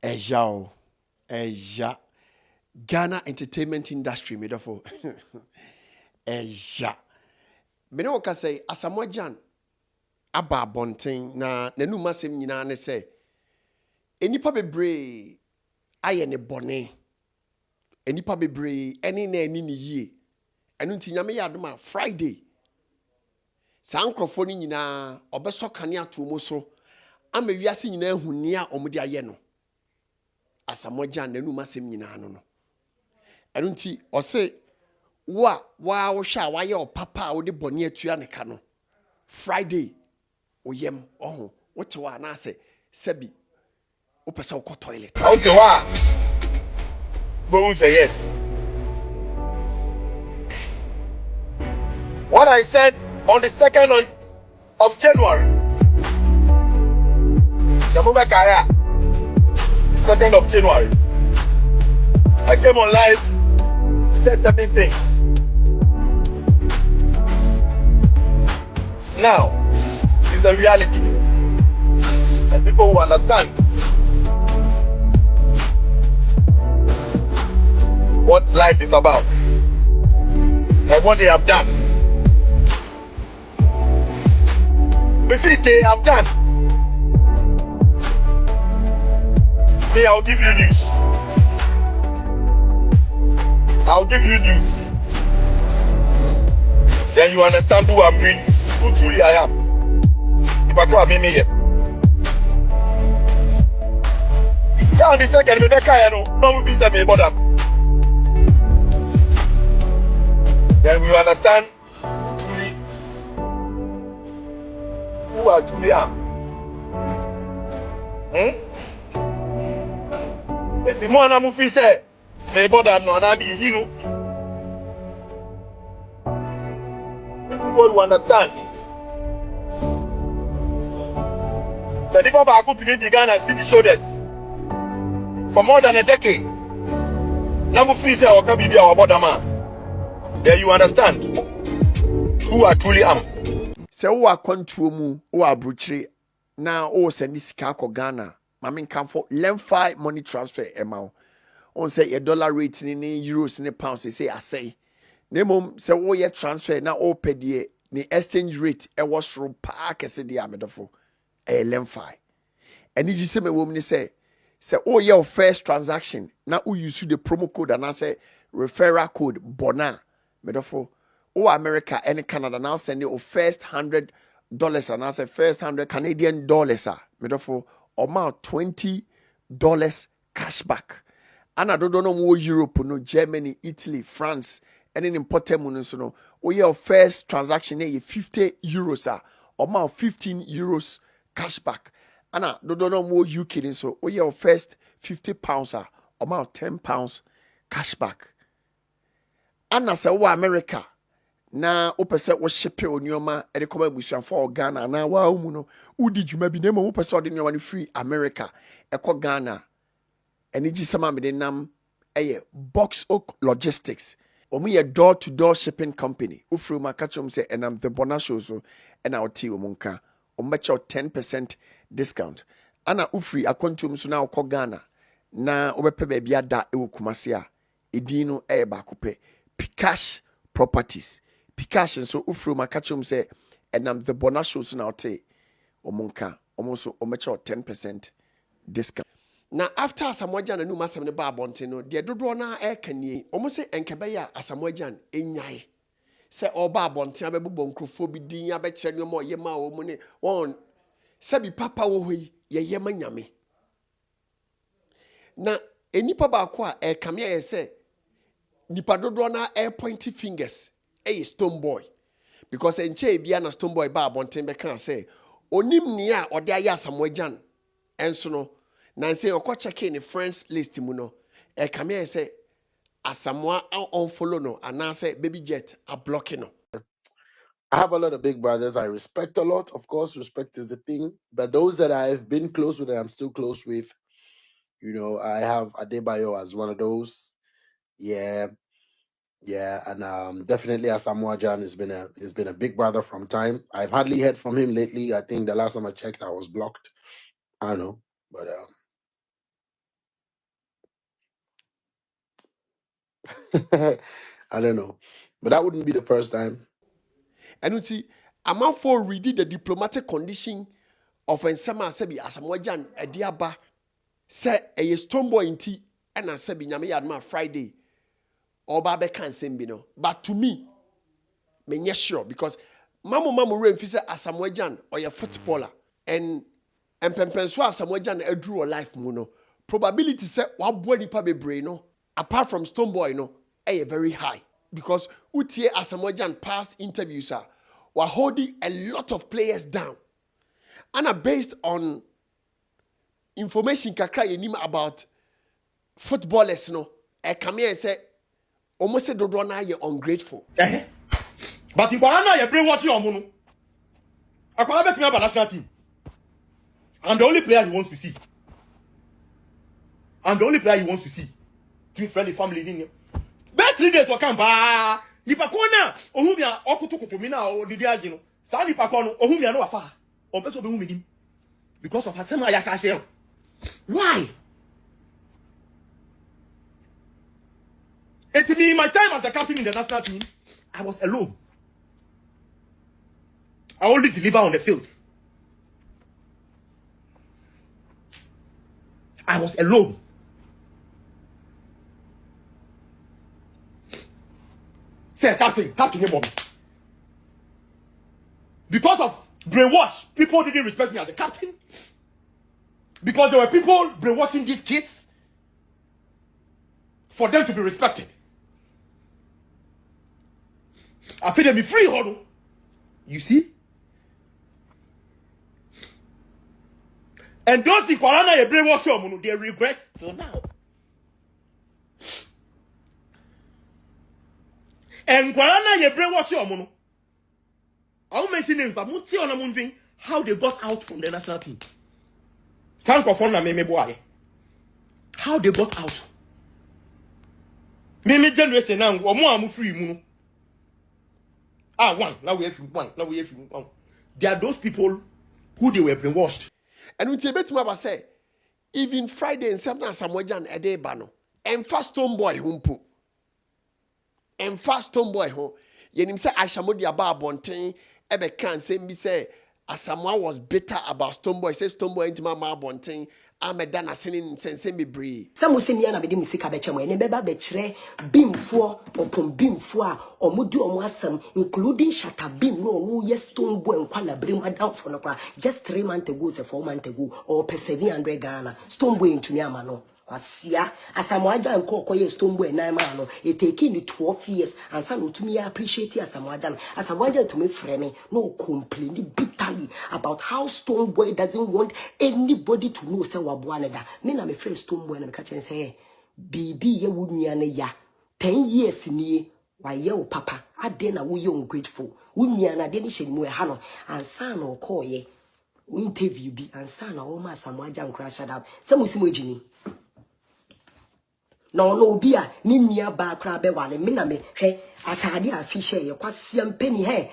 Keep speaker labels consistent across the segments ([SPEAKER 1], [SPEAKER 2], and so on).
[SPEAKER 1] Eja, Eja. Ghana entertainment industry made of Eja. Me no ka say Asamoah Gyan aba abɔnten na n'anum asɛm nyinaa ne sɛ enipa bebree ayɛ ne bɔne. Enipa bebree ɛne na ani ne yie. Ɛno nti nyame yɛ adom a Friday saa nkurɔfoɔ no nyinaa ɔbɛsɔ kane ato mu so ama wiase nyinaa hu nea ɔmo de ayɛ no. Asamoah Gyan n'anum asɛm nyinaa no. Ɛno nti ɔse wo a wohwɛ a wayɛ ɔpapa a wode bɔne atua ne ka no Friday oyem ɔho wote wa na sɛ sɛbi wopɛ sɛ wokɔ toilet.
[SPEAKER 2] Okay, wow. Boom say yes. What I said on the 2nd of January. Shamuba Kaya. 2nd of January. I came on live, said certain things. Now, it's a reality. And people who understand what life is about and what they have done. But see, they have done. Me, I'll give you news. I'll give you news. Then you understand who I'm really, who truly I am. If I go and meet me here. So on the 2nd, me beka no, no me say me about that. Then we understand truly who I truly am. If you want to move, say me about that no, na be hero. People who understand. The people back up in the Ghana see the shoulders for more than a decade. Now move, say I can be our border man. Then you understand who I truly am.
[SPEAKER 1] Sɛ wo akwantuo mu wo abrokyire na wo send sika akɔ Ghana maame nkamfo lemfi money transfer ɛma wo on say your dollar rate ni euros ni pounds say asɛe na mmom sɛ wo yɛ transfer na wo pɛ deɛ ni exchange rate ɛwɔ soro paa kɛse deɛ amedofo ɛyɛ lemfi ɛni gye sɛ me wom ni sɛ wo yɛ your first transaction na wo use the promo code and say referral code Bonah medofo o America and Canada now send you first $100 and I say first $100 Canadian dollars medofo amount $20 cashback. And I don't know more Europe, no Germany, Italy, France, and in important money no. O your first transaction here €50 amount €15 cashback. And I don't know more UK so o your first £50 amount £10 cashback. And I say o America na opese wo shipe onioma e de koba busuafo Ghana na wa mu no udi dwuma bi na mo opese ode onioma no free America e ko Ghana eni gi sama me de nam eye Box Oak Logistics omu ye door to door shipping company ofru ma ka chom say enam TheBonahShow so e na oti omunka ombeche 10% discount ana ofri akwantum so na ko Ghana na obepe ba bia da e wokumase a edin no eye ba kope Pcash Properties Pcash so ufru makachum say enam TheBonahShow so na ote omunka omonso omecho 10% discount. Na after Asamoah Gyan anu masem ne ba abonte no de dodo na e kanie omo se enkebe ya Asamoah Gyan enyae se oba abonte abebubo nkrofo bi din abekere ne mo yema omu ne won se bi papa wo hoyi ye yema nyame na enipa ba ko a e kame ye se nipa dodo na air pointy fingers Stonebwoy because enche bia na Stonebwoy ba abonten be kan say onim ni a ode aye Asamoah Gyan enso no na say okọ check in friends list mu no e kame say Asamoah unfollow no and now say baby jet are blocking no.
[SPEAKER 3] I have a lot of big brothers I respect a lot. Of course, respect is the thing. But those that I've been close with and I'm still close with, I have Adebayo as one of those. Yeah. And definitely Asamoah Gyan has been a big brother from time. I've hardly heard from him lately. I think the last time I checked, I was blocked. I don't know. But I don't know. But that wouldn't be the first time.
[SPEAKER 1] And you see, amount for reading the diplomatic condition of nsema sebi Asamoah Gyan ediaba say a Stonebwoy inti and a sebi nyame yadma Friday or babe can send no. But to me, me sure because mamu remfi say Asamoah Gyan or a footballer and pempenso Asamoah Gyan edru life mu no. Probability say wabua nipa bebre no apart from Stonebwoy no very high because utie Asamoah Gyan past interviews are were holding a lot of players down. And based on information kakra yenim about footballers no, come here and say almost say dodo na ye ungrateful.
[SPEAKER 2] But in Bonah, you bring what you want. I can't bet me about national team. I'm the only player he wants to see. I'm the only player he wants to see. Team friendly family in here. Bet 3 days for come ba. Nipa kona ohumia okutukutu mi na o didi agi no. Sa nipa kono ohumia no afa. Obeso be humi dim. Because of Asamoah yaka share. Why? It me my time as the captain in the national team, I was alone. I only deliver on the field. I was alone. Say captain him on. Because of brainwash, people didn't respect me as a captain. Because there were people brainwashing these kids for them to be respected. I feel them be free, hold. You see? And those in Corona you brainwash them, they regret till now. And Corona you brainwash them. I won't mention names, but I'm wondering how they got out from the national team. How they got out. Me generation now, I'm free. One. Now we have one. There are those people who they were brainwashed.
[SPEAKER 1] And we tell you say even Friday and Saturday Asamoah Gyan ede bano. And fast Stonebwoy humpo. And fast Stonebwoy ho. Yenim say Asamoah di aba abonten ebe kan say me say Asamoah was bitter about Stonebwoy. Say Stonebwoy intima ma abonten ameda na sinin sense me bree.
[SPEAKER 4] Some musemi na bedi musika beche mo ene beba bechre bimfo opon bimfo a omudi omo asem including Shatta bim no omo yes Stonebwoy nkwala brim adamfo no kwa just 3 months ago, 4 months ago or per 700 Ghana Stonebwoy ntumi ama no asia Asamoah Gyan kokoye Stonebwoy na ma no e taking the 12 years and san otumi appreciate Asamoah Gyan to me frame no complain bitterly about how Stonebwoy doesn't want anybody to know say wabuaneda me na me friend Stonebwoy na me ka say hey bibi ye wunua na ya 10 years ni wa ye o papa ade na wo ye ungrateful wunua na de ni hyenimu e ha no ansa na okoye interview bi ansa na o ma Asamoah Gyan crash out say musimo ejini no obi a ni nia ba kra be wale me na me hwe atade afishe ye kwasiam penny he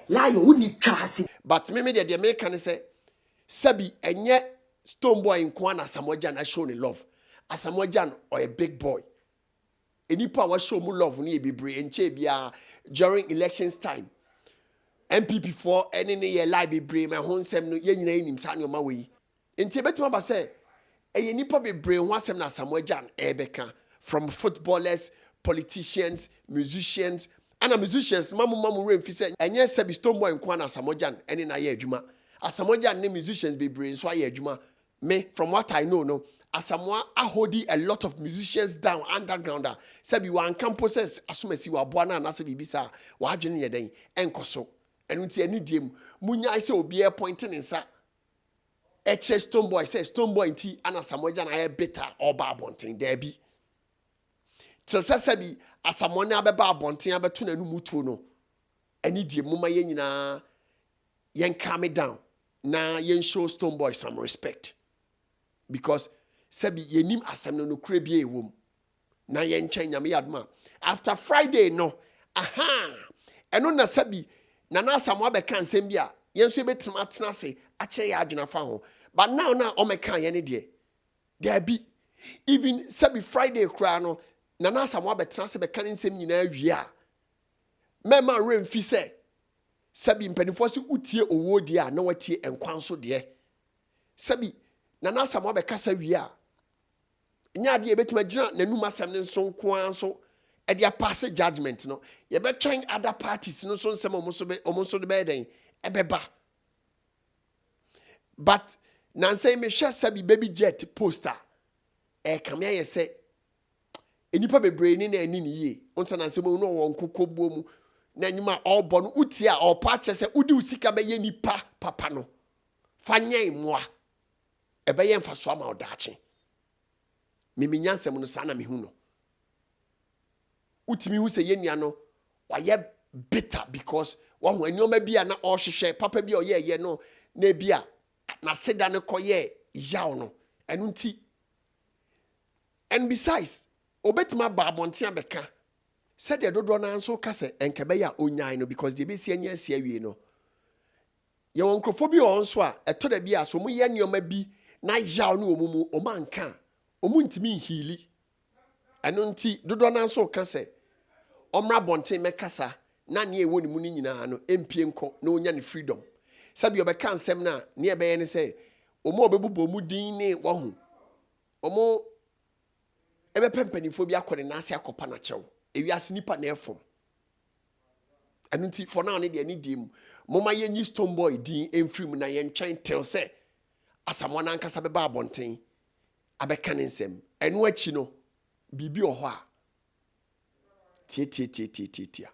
[SPEAKER 4] lion woni twase.
[SPEAKER 1] But me the American say sabi enye Stonebwoy nkwa na Asamoah Gyan show ni love. Asamoah Gyan or a big boy. Enipa wa show mu love ni ebibre enche bia during elections time. MPP for any ne ye lie bebre me ho nsem no ye nyina enim sa nyoma we. Enti betima ba say enipa bebre ho asem na Asamoah Gyan ebeka from footballers, politicians, musicians, and musicians mamu remfi say enye sabi Stonebwoy nkwa na Asamoah Gyan ene na ye adwuma. Asamoah Gyan ne musicians bebre so aye adwuma. Me from what I know no Asamoah holding a lot of musicians down underground. Sabi wa campuses asumesi wa boana na sabi bisa wa adwene ye den enkoso. Enu ti ani diem munya say obi e pointing insa. Eche Stonebwoy say Stonebwoy nti ana Asamoah Gyan aye bitter oba abonten there bi. Till sabi Asamoah na beba abonten abeto na nu mutuo no. Ani diem muma ye nyina yen calm it down. Na yen show Stonebwoy some respect. Because sabi yenim asem no kure bia ewom. Na yen chen nyame yadma. After Friday no. Eno na sabi na Asamoah be kan sem bia yen so betima tena se ache ya adwena fa ho. But now o me kan ye ne de. There be even sabi Friday kra no Nana Asamoah betena se beka ne nsɛm nyinaa wie a mɛma remfi sɛ sɛbi mpanimfoɔ se utie owo die a na watie nkwan so deɛ sɛbi Nana Asamoah bɛkasa wie a nya ade ebetuma gyina nanum asɛm ne nso nkoa nso ɛde apass judgment no yɛbɛtwɛn other parties no so nsɛm ɔmo nso de bɛyɛ den ɛbɛba but nansɛn mehwɛ sɛbi baby jet poster kamea yɛ sɛ enipa bebree ni na ani ne yie onsa nansɛn mu no wɔ nkokɔbuo mu na nyuma ɔbɔ no utie a ɔpa kyɛ sɛ udi usika bɛyɛ nipa papa no fa nyɛn mmoa ɛbɛyɛ mfa so ama ɔdaakye mimi nyansɛm no saa na mehu no utimi hu sɛ yɛnua no wayɛ bitter because wahu nneɛma bi a na ɔhwehwɛ papa bi a ɔyɛɛyɛ no na bi a na seda ne kɔyɛ yaw no ɛno nti and besides obetima ba abɔnten abɛka sɛdeɛ dodoɔ no nso ka sɛ ɛnkɛbɛyɛ a onyae no because deɛ bɛsi anya asi awie no yɛwɔ nkurɔfoɔ bi wɔ nso a ɛtɔ da bi a so moyɛ nneɛma bi na yaw no wɔ mu mu ɔma nka ɔmo ntimi nhili ɛno nti dodoɔ no nso ka sɛ ɔmmra abɔnten mɛkasa na nea ɛwɔ ne mu no nyinaa no ɛmpie nkɔ na ɔnya ne freedom sɛbi ɔbɛka nsɛm no a nea ɛbɛyɛ ne sɛ ɔmo a ɔbɛbobɔ mu din ne wahu ɔmo ɛbɛpɛ mpanimfoɔ bi akɔ ne nase akɔpa n'akyɛw ewiase nipa na ɛfom ɛno nti for now ne deɛ ne die mu moma yɛnyi Stonebwoy din ɛmfiri mu na yɛntwɛn tel sɛ Asamoah nankasa bɛba abɔnten abɛka ne nsɛm ɛno akyi no biribi wɔ hɔ a tie